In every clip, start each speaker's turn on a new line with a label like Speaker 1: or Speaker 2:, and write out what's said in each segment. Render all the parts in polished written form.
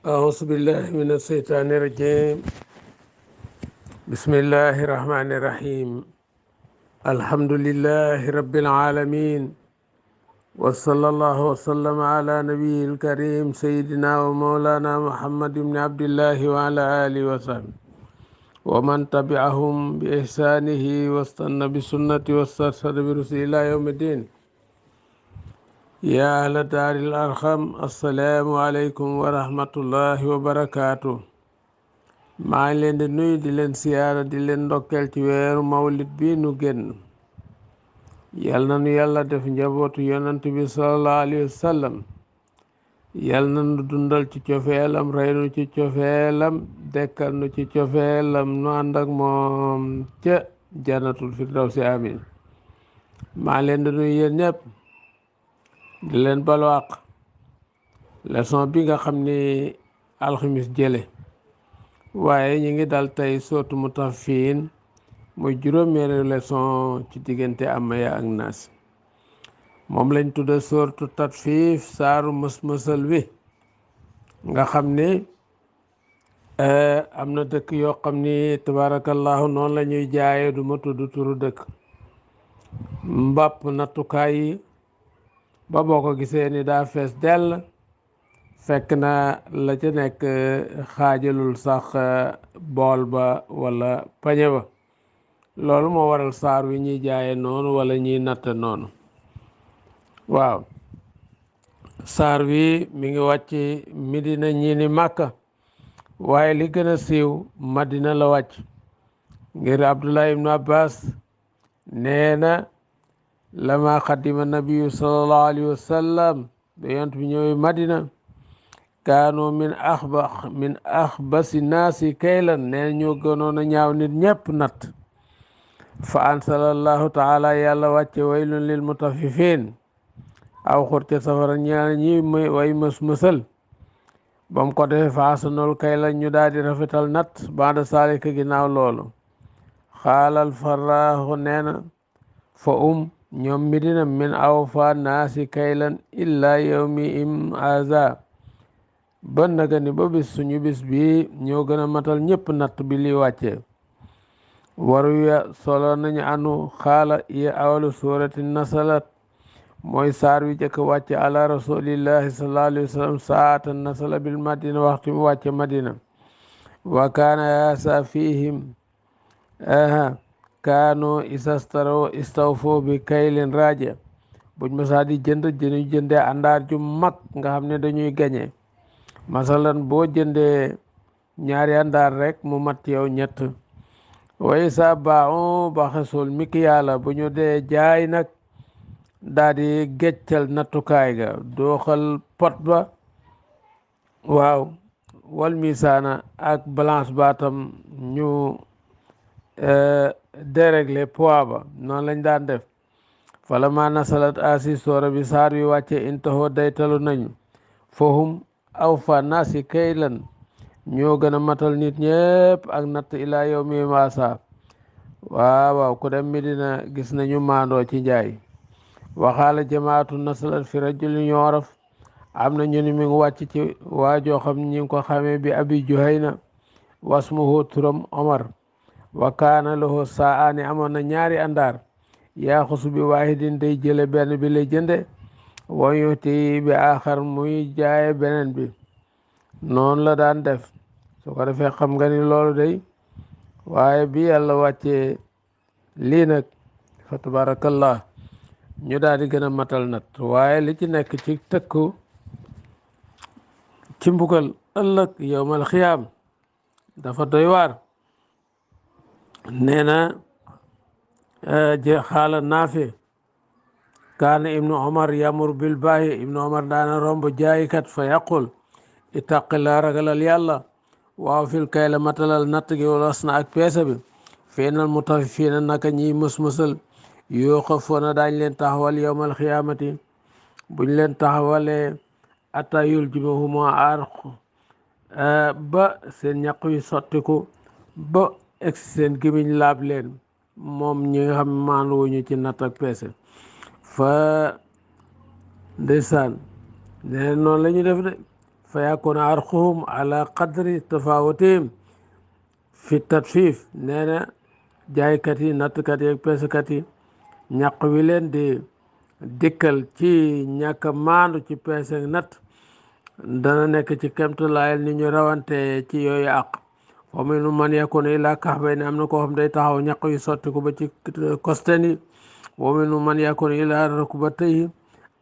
Speaker 1: أعوذ بالله من الشيطان الرجيم. بسم الله الرحمن الرحيم. الحمد لله رب العالمين، وصلى الله وسلم على نبي الكريم سيدنا ومولانا محمد بن عبد الله وعلى آله وصحبه ومن تبعهم بإحسانه واستنى بسنته واسترشد برسول إلى يوم الدين. يا أهل دار الأرحم، السلام عليكم ورحمة الله وبركاته. maa ngi leen di nuyu di leen siyaara di leen ndokkeel ci weeru mawlid bi nu génn. yal na nu yàlla def njabootu yonant bi sallallahu alayhi wa sallam. yal na nu dundal ci cofeelam, rey nu ci cofeelam, dekkal nu ci cofeelam, nu ànd ak moom ca jannatul firdawsi amin. maa ngi leen di nuyu yéen ñëpp di leen balwaq leçon bi nga xam ni alxamis jële waaye ñu ngi dal tey sootu Mutaffifin muy juróomeeri leçon ci diggante Amaya ak Naas. moom lañ tudde sootu Tatfiif, saaru mës-mësal wi nga xam ni am na dëkk yoo xam ni tabarakallahu noonu la ñuy jaayee du ma tudd turu dëkk mbàpp nattukaay yi ba boo ko gisee ni daa fees dell fekk na la ca nekk xaajalul sax bool ba wala pañe ba. loolu moo waral saar wi ñuy jaaye noonu wala ñuy natte noonu. waaw, saar wi mi ngi wàcc Medina, ñii ni Màkka, waaye li gën a siiw Madina la wàcc ngir Abdullah ibnu Abbas nee na lama xadima nabiyu sallallahu alayhi wa sallam ba yont bi ñëwee Madina kaanu min axbasi naasi kaylan, nee ñoo gënoon a ñaaw nit ñépp natt. fa ansalallahu taala, yàlla wàcce waylun lil mutaffifin, aw xur ca safara ñaar ñi way mës-mësal. ba mu ko defee fa asanul kaylan, ñu daal di rafetal natt. baada saalika, ginnaaw loolu. xaalal faraaxu nee na fa ñoom Medina min awfa naasi kaylan illa yawmi im aza, ba naga ni ba bis suñu bis bi ñoo gën a matal ñëpp natt bi li wàccee. waru ya solo nañu anu xaala ya awalu surati nasalat, mooy saar wi jëkk wàcce ala rasulillahi sallallahu alayhi wa sallam saatan nasala bil madina, waxtu mu wàcce madina. wa kaana yaasa fihim kaanu isastaro istawfo bi kaylin raja, buñ masaa di dañuy jëndee àndaar ju mag nga xam ne dañuy gañe. masalan boo jëndee ñaari àndaar rek mu mat yow ñett. way sa baaxu ba xesul miki yàlla, bu ñu dee jaay nag daal di geccal nattukaay ga, dooxal pot ba, waaw, wal misaana ak balance baatam ñu dérégler poids ba. noonu lañ daan def. fala ma nasalat asi soora bi saar wi wàcce intaho daytalu nañu fahum aw fa naasi kaylan, ñoo gën a matal nit ñépp ak natt ilaa yow mi maasa. waaw ku dem Medina gis nañu maandoo ci njaay. waxaala jamaatu nasalat fi rajulin yoraf, am na ñu ni mi ngi wàcc ci waajoo xam ñi ngi ko xamee bi abi juhayna wasmuhu turam omar. wa kaana lahu saani, amoon na ñaari àndaar. yaaxusu bi waahidin, day jële benn bi lay jënde, wa yuti bi aaxar, muy jaaye beneen bi. noonu la daan def. su ko defee xam nga ni loolu day, waaye bi yàlla wàccee lii nag fa tabarakallah ñu daal di gën a matal nat. waaye li ci nekk ci tëkku ci mbugal ëllëg yowmal xiyaam dafa doy waar. nee na xaala naafi kaana ibnu omar yamur bil baayi, ibnu omar daana romb jaayikat fa yaqul ittaqillaa, ragalal yàlla, waaw fil kayla, matalal natt gi, walas na ak peese bi. feenal mutaffifina, naka ñiy mës-mësal yoo xafoona daañ leen taxawal yowmal xiyaamati, buñ leen taxawalee ata yuljimahuma arq, ba seen ñaq yu sottiku ba egsi seen gémmiñ laab leen, moom ñi nga xam maandu wuñu ci natt ak peese. fa ndeysaan nee noonu la ñu def de. fa yakuna arquhum ala qadri tafawutihim fi tatfif nee na jaaykat yi nattkat yi ak peesekat yi ñaq wi leen di dikkal ci ñàkk a maandu ci peese natt dana nekk ci kemtulaayal ni ñu rawante ci yooyu àq fa minhum man yakunu ila kahbayni am na koo xam day taxaw ñaq yu sotti ko ba ci kosteni wa minhum man yakunu ila rukbatayhi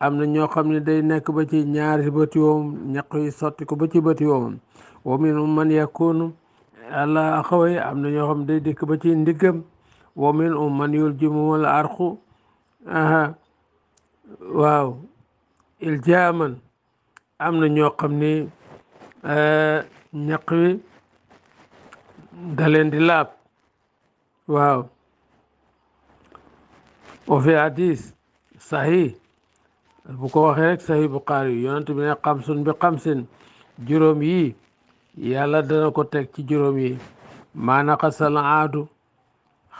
Speaker 1: am na ñoo xam ne day nekk ba ci ñaari bëti woom ñaq yu sotti ko ba ci bëti woom wa minhum man yakunu ala axaway am na ñoo xam day dikk ba ci ndiggam wa minhum man yuljimuhul arqu waaw iljaaman am na ñoo xam ni ñaq wi da leen di laab waaw wa fi hadis sahih bu ko waxee rek sahih Bukhari yonent bi ne xamsun bi xamsin juróom yi yàlla dana ko teg ci juróom yi maa naqasal aadu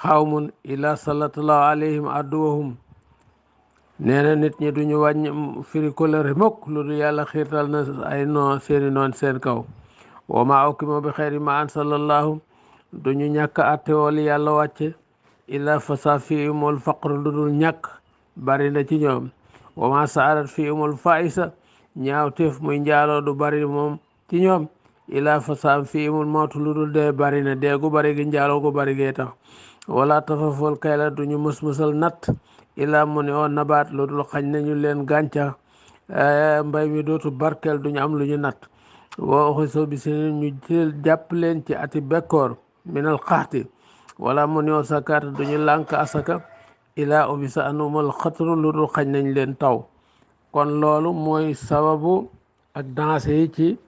Speaker 1: xawmun ila sallallahu alayhim aduwahum nee na nit ñi duñu wàññ firi kolëre mukk lu du yàlla xiirtal na ay noon seeni noon seen kaw wa ma ukima bi xeyri ma ansalallahu duñu ñàkk atte wool yàlla wàcce illa fasa fi umul faqr lu dul ñàkk bari na ci ñoom wa ma saarat fi umul faisa ñaawteef muy njaaloo du bari moom ci ñoom illa fasa fi umul mawtu lu dul dee bari na dee gu bari gi njaaloo gu bari gee tax wala tafafol kay la duñu musmusal natt illa mu ne oo nabaat lu dul xañ nañu leen gàncax mbay mi dootu barkeel duñu am lu ñu natt wa oxiso bi seen ñu jël jàpp leen ci ati bekkoor minal xaxti wala mu ne oo sakaata duñu lànk asaka illa ubisa anumal xatru lu dul xañ nañ leen taw kon loolu mooy sababu ak danse yi ci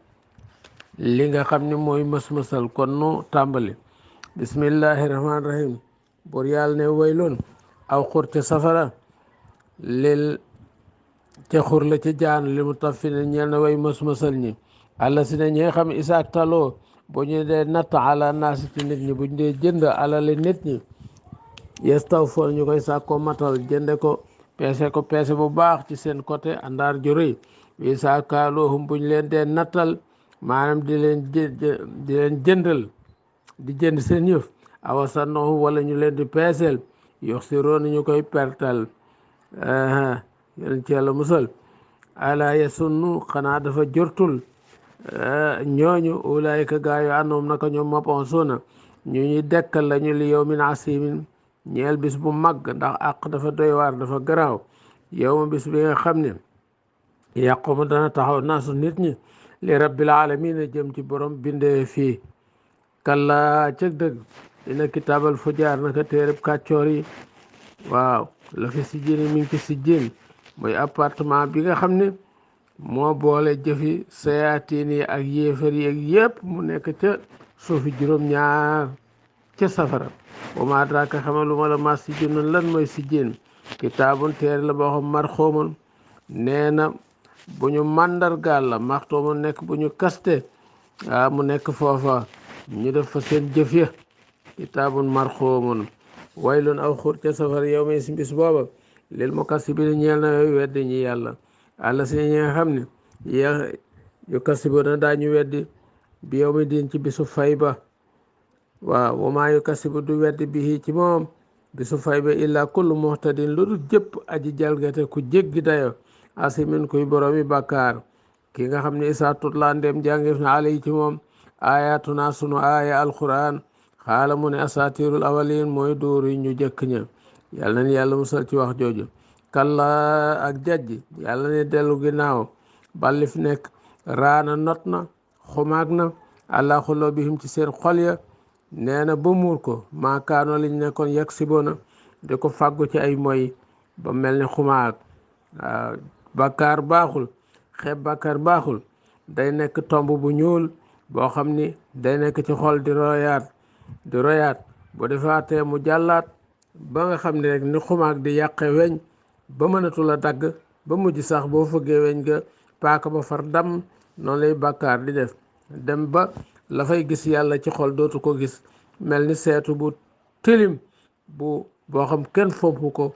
Speaker 1: li nga xam ne mooy mës-mësal kon nu tàmbali bismillahi rahmaani rahim bur yàlla ne wayloon aw xur ca safara lil ca xur la ca jaan li mu taf fi ne ñeel na way mës-mësal ñi àlla si ne ñi nga xam isaak taloo bu ñu dee natt ala naasi ci nit ñi bu ñu dee jënd alali nit ñi yes taw foon ñu koy sàkkoo matal jënde ko peese bu baax ci seen côté àndaar ju rëy wi saakaaloohum bu ñu leen dee nattal maanaam di leen jëndal di jënd seen yëf awa sannoohum wala ñu leen di peeseel yox si roon ñu koy pertal yéen ci yàlla musal ala yasunnu xanaa dafa jortul ñooñu ulaayika gaayu àndoom naka ñoom mapon suna ñu ñuy dekkal lañu li yow min asimin ñeel bis bu mag ndax àq dafa doy waar dafa garaaw yow ma bis bi nga xam ne yàquma dana taxaw naasu nit ñi li rabbil alamin jëm ci borom bindee fii kalla cëg dëgg dina kitaabal fujaar naka téereb kàccoor yi waaw la fi sijjin mi ngi ci sijjin mooy appartement bi nga xam ne moo boole jëfi sayaatiin yi ak yéefar yi ak yépp mu nekk ca suufi juróom-ñaar ca safara wa ma adraaka xamal lu ma la ma sijjin lan mooy sijjin kitaabun téere la boo xam marxoomun nee na bu ñu màndargaal la maxtoomun nekk bu ñu kaste waaw mu nekk foofa ñu def fa seen jëf ya kitaabun marxoomun waylun aw xur ca safara yow mi si bis booba lil mukassibiina ñeel na yooyu weddi ñi yàlla àlla si ñi nga xam ne yu kassibuuna daañu weddi bi yow mi diin ci bisu fay ba waaw wa maa yu kassibu du weddi bi ci moom bisu fay ba illa kullu muhtadin lu dul jëpp aji jalgate ku jéggi dayo asimin kuy boroomi bàkkaar ki nga xam ne isaa tutla ndem jàngif na alay ci moom ayatuna sunu aaya alquran xaala mu ne asatirul awalin mooy dóor yi ñu jëkk ña yàlla na yàlla musal ci wax jooju kalla ak jajji yàlla ne dellu ginnaaw balli fi nekk raana not na xumaag na àla xuloo bihim ci seen xol ya nee na ba muur ko maakaano liñ nekkoon yegg si bona di ko fàggu ci ay moy ba mel ni xumaag waaw bàkkaar baaxul xeeb bàkkaar baaxul day nekk tomb bu ñuul boo xam ni day nekk ci xol di royaat bu defaatee mu jàllaat ba nga xam ne rek ni xumaag di yàqe weñ ba mënatul a dagg ba mujj sax boo fëggee weñ ga paaka ba far dam noonu lay bàkkaar di def dem ba la fay gis yàlla ci xol dootu ko gis mel ni seetu bu tilim boo xam kenn fomp ko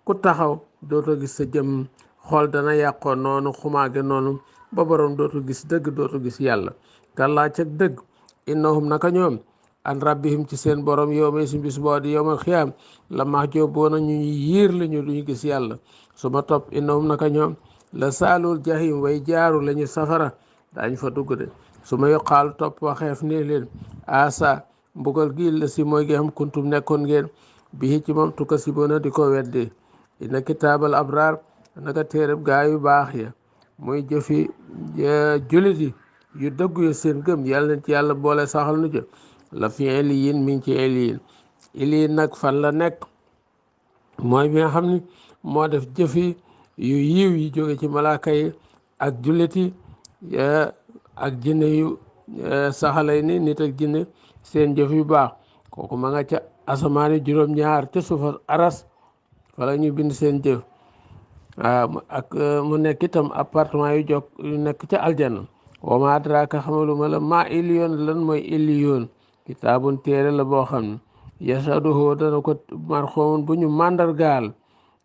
Speaker 1: ku taxaw dootoo gis sa jëm xol dana yàqoon noonu xumaage noonu ba borom dootu gis dëgg dootu gis yàlla kàllaa cag dëgg innahum naka ñoom an rabbihim ci seen borom yoomee si bis boo di yowmal xiyaam la max jooboona ñu yiir lañu duñu gis yàlla su ma topp innahum naka ñoom la saalul jahim way jaaru lañu safara daañ fa dugg de su ma yoqaalu topp waxeef ne leen asa mbugal gi la si mooy gi xam kuntum nekkoon ngeen bii ci moom tukka si bona di ko weddi inna kitaabal abraar naka téereb gaa yu baax ya muy jëfi julit yi yu dëggu ya seen gëm yàlla na ci yàlla boole saxal nu ca la fi iliyin mi ngi ci iliyin iliyin nag fan la nekk mooy bi nga xam ni moo def jëfi yu yiw yi jóge ci malaaka yi ak jullit yi ak jinne yu saxalay ni nit ak jinne seen jëf yu baax kooku ma nga ca asamaani juróom-ñaar ca suufa aras wala ñu bind seen jëf ak mu nekk itam appartement yu jokk yu nekk ca aljanna wa ma adraka xamaluma la maa iliyoon lan mooy iliyoon kitaabun téere la boo xam ne yasaduhu dana ko marxoomun bu ñu màndargaal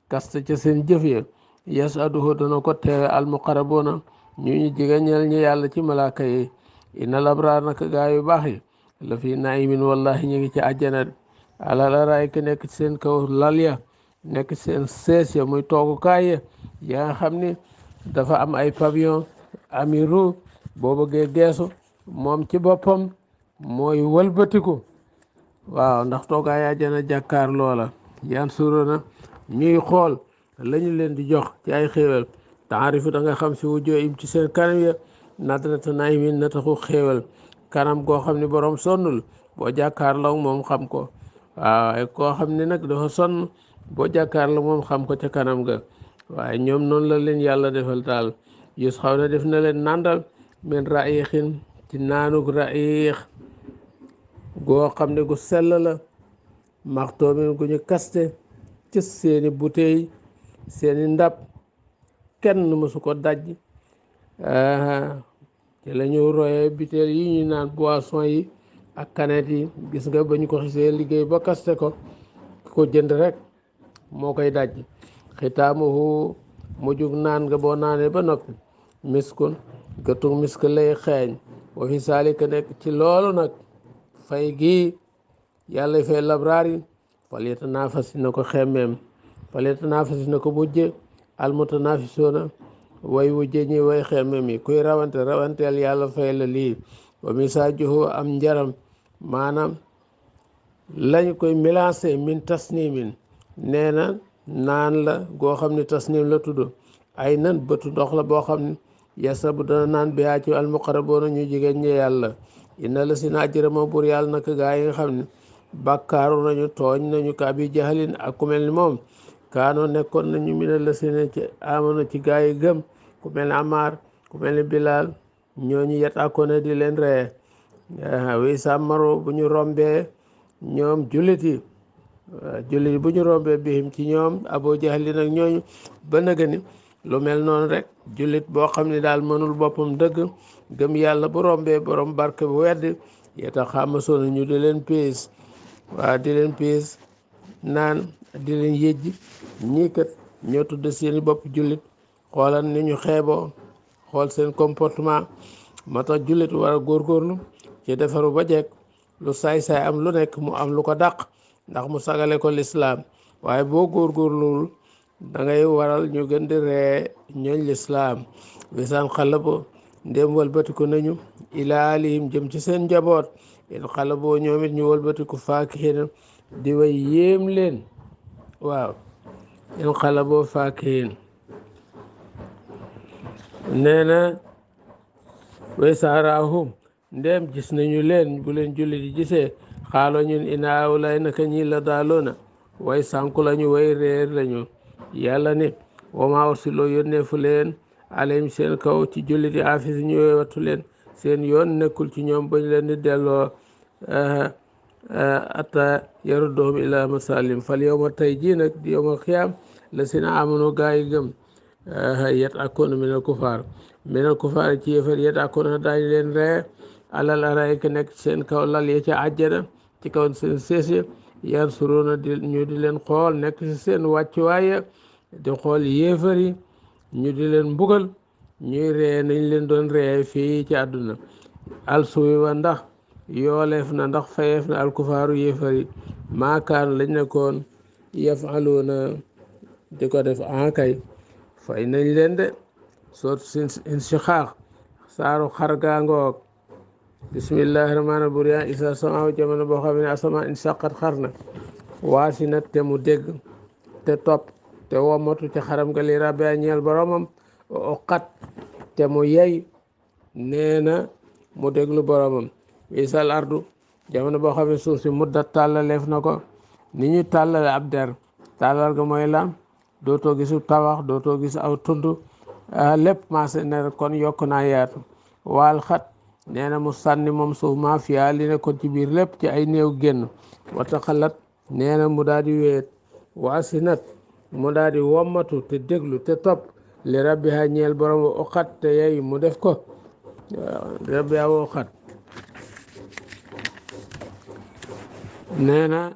Speaker 1: kasta ca seen jëf ya yasaduhu dana ko teewe almuqarabuna ñu jigéñal ñi yàlla ci malaaka yi innal abraar naka gaa yu baax yi la fi naimin wallahi ñu ngi ci àjjana alal araayka nekk ci seen kaw lal ya nekk ci seen sees ya muy toogukaay ya ya nga xam ni dafa am ay pavillon amiru boo bëggee geesu moom ci boppam mooy wëlbatiku waaw ndax toogaay àjjana jàkkaar loola yan suruna ñuy xool lañu leen di jox ci ay xéewal taarifu da nga xam si wujjoo im ci seen kanam ya nadrata naimin na taxu xéewal kanam goo xam ne borom sonnul boo jàkkaarloo moom xam ko waaw koo xam ne nag dafa sonn boo jàkkaarloo moom xam ko ca kanam ga waaye ñoom noonu la leen yàlla defal daal yus xaw na def na leen nàndal men raixin ci naanug raix goo xam ne gu sell la maxtoomin gu ñu kaste ci seeni bouteille seeni ndab kenn mësu ko daj ci la ñu royee biteel yi ñu naan boisson yi ak kanet yi gis nga ba ñu ko xisee liggéey ba kaste ko ko jënd rek moo koy daj xitaamuhu mujjug naan nga boo naanee ba noppi miskun gëtug misk lay xeeñ wa fi saalika nekk ci loolu nag fay gi yàlla fay labraar yi fal yatanaafasi na ko xemmeem fal yatanaafasi na ko mujje almutanaafisoona way wujje ñi way xemmeem yi kuy rawanteel yàlla fay la lii wa misaajuhu am njaram maanaam lañ koy mélangé min tasnimin nee na naan la goo xam ne tasnim la tudd ay nan bëtu ndox la boo xam ne yasabu dana naan biyaa ci almuqaraboona ñu jigéen ñi yàlla inna la si na ajërama bur yàlla naka gaa yi nga xam ne bàkkaaru nañu tooñ nañu ka abi jahalin ak ku mel ni moom kaanoo nekkoon nañu mina la si ne ci amana ci gaa yi gëm ku mel ni Amar ku mel ni Bilal ñooñu yet akone di leen ree wi sàmmaro bu ñu rombee ñoom jullit yi bu ñu rombee bihim ci ñoom Abu Jahlin ak ñooñu ba nëga ni lu mel noonu rek jullit boo xam ne daal mënul boppam dëgg gëm yàlla bu rombee borom barke bu weddi yeta xamasoona ñu di leen piis waa di leen piis naan di leen yëjj ñii kat ñoo tudd seeni bopp jullit xoolal ni ñu xeeboo xool seen comportement moo tax jullit war a góorgóorlu ci defaru ba jekk lu saay-saay am lu nekk mu am lu ko dàq ndax mu sagale ko lislaam waaye boo góorgóorluwul da ngay waral ñu gën di ree ñooñ lislaam wisaan xalabo ndéem walbatiku nañu ilaa alihim jëm ci seen njaboot in xalaboo ñoom it ñu walbatiku faakihin di way yéem leen waaw in xalaboo faakihin nee na way saaraahum ndéem gis nañu leen bu leen julli di gisee xaaloo ñun ina awlay naka ñi la daaloona way sànku lañu way réer lañu yàlla ni wama ursiloo yónnee fu leen alayhim seen kaw ci julli di afis ñu wattu leen seen yoon nekkul ci ñoom bañ leen di delloo ata yaruddohum ila masalim fal yowma tey jii nag di yowma xiyaam la sina amano gaa yi gëm yet akkoona minal kufaar ci yëfar yet akkoona daañu leen ree alal arayka nekk seen kaw lal ya ca àjjana ci kaw seen seese yan suroona ñu di leen xool nekk ci seen wàccuwaay di xool yéefar yi ñu di leen mbugal ñuy ree nañ leen doon ree fii ci àdduna alsuwi wa ndax yooleef na ndax fayeef na alkufaaru yéefari maakaan lañ nekkoon yafaluuna di ko def ankay fay nañ leen de soot insixaax saaru xargaangoog bismillahi rahmaani rahim yaa isa samaaw jamono boo xam ne asamaan insaqat xar na waasinat te mu dégg te topp te womatu ci xaram nga li rabbi a ñeel boromam oqat te mu yey nee na mu déglu boromam isal ardu jamono boo xam ne suuf si muddat tàllaleef na ko ni ñu tàllale ab der tàllal ga mooy lan dootoo gisu tabax dootoo gis aw tund lépp maase ne kon yokk naa yaatu waal xat nee na mu sànni moom suuf maa fiyaa li ne kon ci biir lépp ci ay néew génn wata xalat nee na mu daal di wéet waasinat mu daal di wommatu te déglu te topp li rabbiha ñeel borom wa oxat te yey mu def ko rabbiha wa oxat nee na